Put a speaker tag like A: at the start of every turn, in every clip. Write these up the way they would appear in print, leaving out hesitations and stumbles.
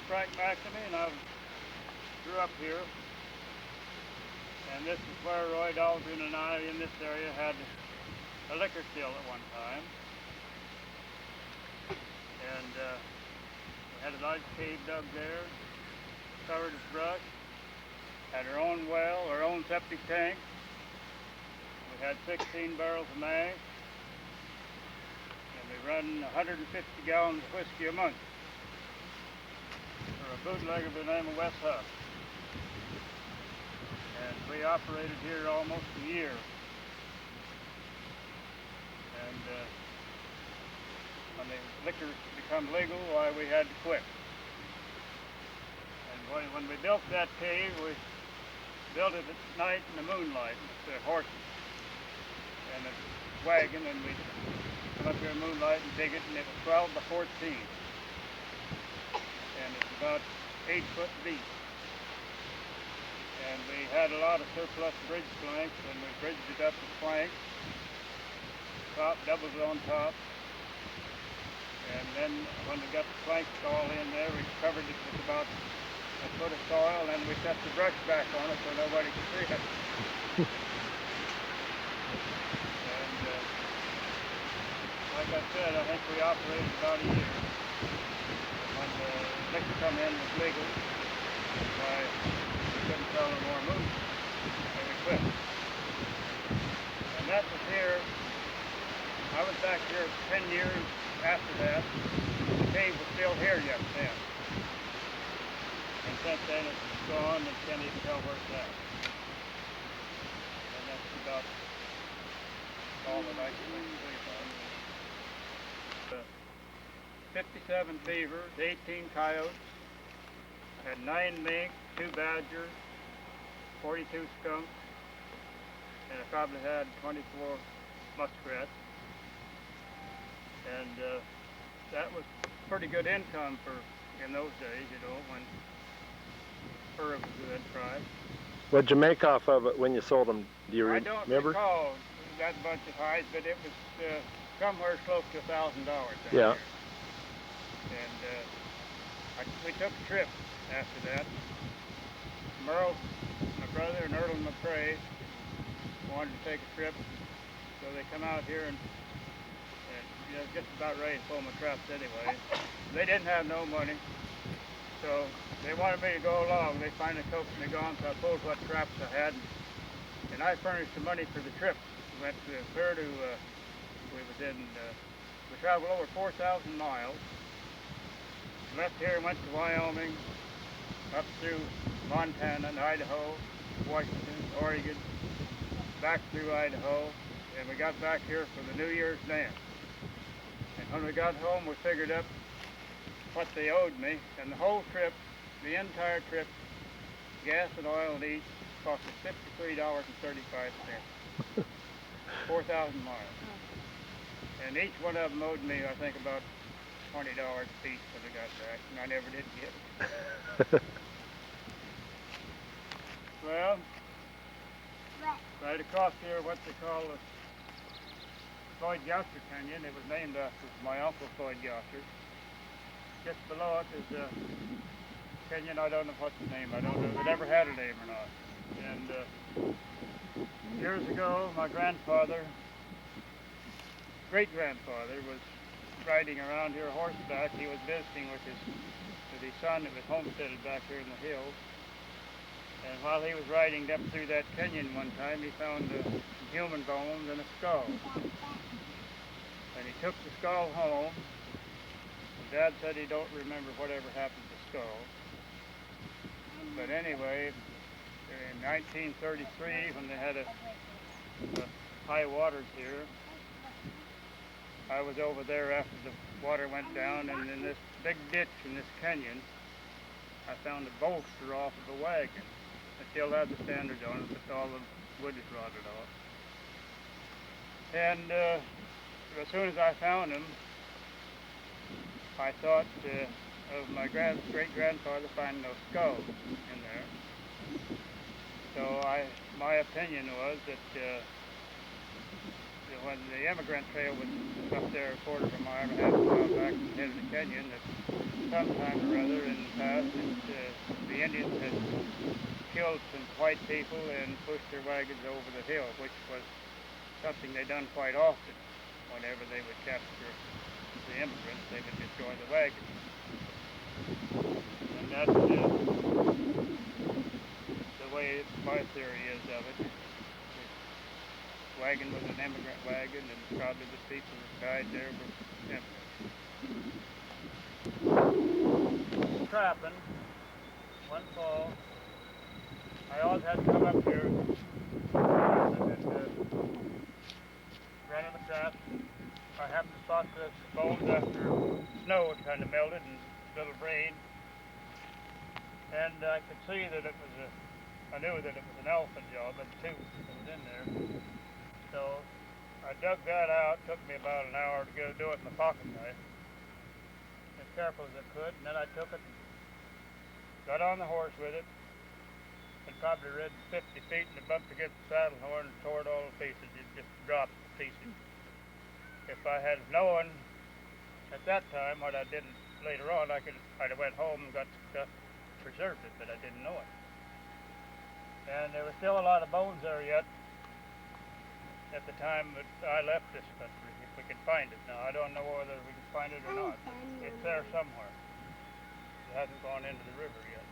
A: Frank McNamee, and I grew up here. And this is where Roy Dahlgren and I in this area had a liquor still at one time. And we had a large cave dug there, covered with brush, had our own well, our own septic tank. We had 16 barrels of mash, and we run 150 gallons of whiskey a month for a bootlegger by the name of Wes Huff. And we operated here almost a year. And when the liquor become legal, why we had to quit. And when we built that cave, we built it at night in the moonlight with the horses and a wagon, and we'd come up here in moonlight and dig it, and it was 12 by 14. And it's about 8 foot deep. And we had a lot of surplus bridge planks, and we bridged it up with planks, top doubles on top. And then when we got the planks all in there, we covered it with about a foot of soil, and we set the brush back on it so nobody could see it. And like I said, I think we operated about a year. When the liquor come in was legal, why we couldn't sell no more moose, and we quit. And that was here. I was back here 10 years after that. The cave was still here yet then. And since then it's gone and can't even tell where it's at. And that's about all that I can really say about it. 57 beavers, 18 coyotes, had 9 mink, 2 badgers, 42 skunks, and I probably had 24 muskrats. And that was pretty good income for in those days, you know, when fur was a good price.
B: What'd you make off of it when you sold them? Do you remember?
A: I don't recall that bunch of hides, but it was somewhere close to $1,000.
B: Yeah.
A: And we took a trip after that. Merle, my brother, and Earl McCrae wanted to take a trip, so they come out here and you know, just about ready to pull my traps anyway. They didn't have no money, so they wanted me to go along. They finally coaxed me on, so I pulled what traps I had, and I furnished the money for the trip. We went clear to, we traveled over 4,000 miles. Left here, went to Wyoming, up through Montana and Idaho, Washington, Oregon, back through Idaho, and we got back here for the New Year's dance. And when we got home, we figured up what they owed me, and the whole trip, the entire trip, gas and oil and each, cost us $53.35. 4,000 miles. And each one of them owed me, I think, about $20 a piece when we got back, and I never did get it. Well, right across here, what they call the Floyd Goucher Canyon. It was named after my uncle Floyd Goucher. Just below it is a canyon. I don't know what's the name. I don't know if it ever had a name or not. And years ago, my grandfather, great-grandfather, was riding around here horseback. He was visiting with his son that was homesteaded back here in the hills. And while he was riding up through that canyon one time, he found some human bones and a skull. And he took the skull home. Dad said he don't remember whatever happened to the skull. But anyway, in 1933, when they had a high waters here, I was over there after the water went down, and in this big ditch in this canyon, I found a bolster off of a wagon. It still had the standards on it, but all the wood is rotted off. And as soon as I found him, I thought of my great-grandfather finding those skulls in there. So my opinion was that when the immigrant trail was up there a quarter of a mile, half a mile back from the head of the canyon, that sometime or other in the past that the Indians had killed some white people and pushed their wagons over the hill, which was something they done quite often. Whenever they would capture the immigrants, they would destroy the wagons. And that's the way my theory is of it. The wagon was an immigrant wagon, and probably the people that died there were immigrants. Trapping one fall, I always had to come up here and run in the traps. I happened to spot the bones after snow had kind of melted and a little rain, and I could see that it was I knew that it was an elephant jaw, but the tooth that was in there. So I dug that out. Took me about an hour to do it in the pocket knife, as careful as I could, and then I took it and got on the horse with it, and probably rid 50 feet and bumped against the saddle horn and tore it all to pieces. It just dropped to pieces. If I had known at that time what I didn't later on, I'd have went home and got some stuff, preserved it, but I didn't know it. And there were still a lot of bones there yet at the time that I left this country, if we could find it. Now, I don't know whether we can find it or not. It's there somewhere. It hasn't gone into the river yet.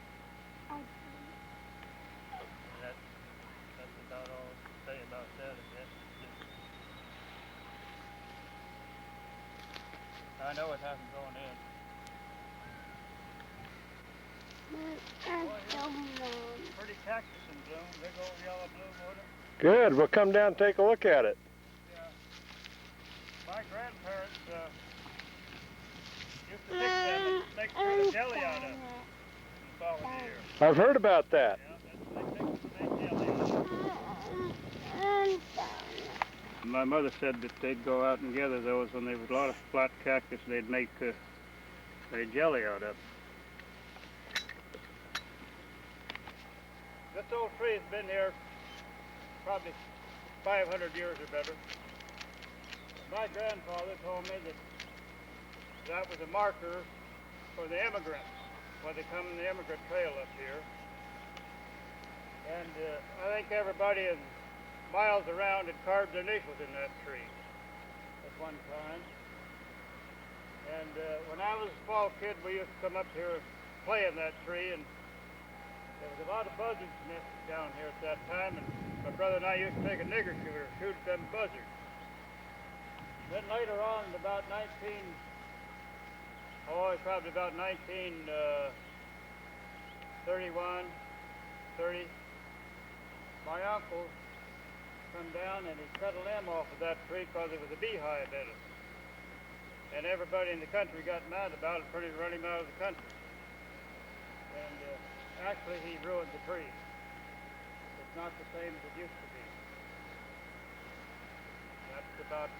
A: That's about all to say about that, I guess. I know it hasn't gone in. Pretty cactus in bloom, big old yellow bloom with it.
B: Good. We'll come down and take a look at it.
A: Yeah. My grandparents used to pick them and make the jelly out of it the following year.
B: I've heard about that.
A: Yeah, they picked them and made jelly out of it. My mother said that they'd go out and gather those when there was a lot of flat cactus. They'd make a jelly out of. This old tree has been here probably 500 years or better. My grandfather told me that that was a marker for the immigrants when they come in the immigrant trail up here. And I think everybody in miles around had carved their initials in that tree at one time. And when I was a small kid, we used to come up here and play in that tree, and there was a lot of buzzards nested down here at that time, and my brother and I used to take a nigger shooter and shoot at them buzzards. Then later on, about probably about 1931, 30, my uncle come down and he cut a limb off of that tree because there was a beehive in it. And everybody in the country got mad about it, pretty run him out of the country. And actually he ruined the tree. It's not the same as it used to be. That's about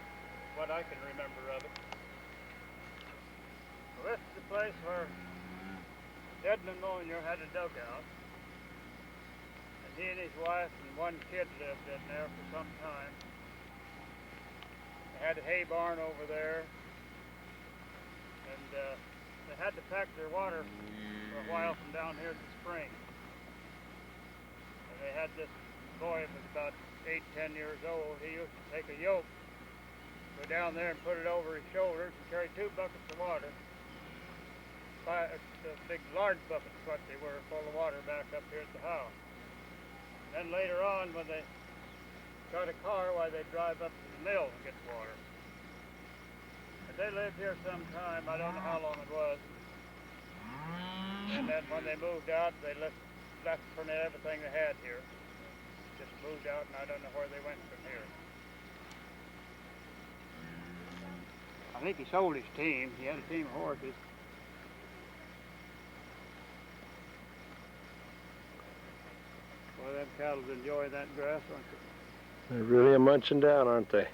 A: what I can remember of it. Well, this is the place where Edmund Monier had a dugout. And he and his wife and one kid lived in there for some time. They had a hay barn over there. And they had to pack their water for a while from down here to the spring. And they had this boy who was about 8, 10 years old. He used to take a yoke, go down there and put it over his shoulders and carry 2 buckets of water. The big large buckets, what they were, full of water back up here at the house. And then later on, when they got a car, why they'd drive up to the mill and get water. But they lived here some time, I don't know how long it was. And then when they moved out, they left pretty much everything they had here. Just moved out, and I don't know where they went from here. I think he sold his team. He had a team of horses. Well, them cattle enjoy that grass, aren't they?
B: They're really munching down, aren't they?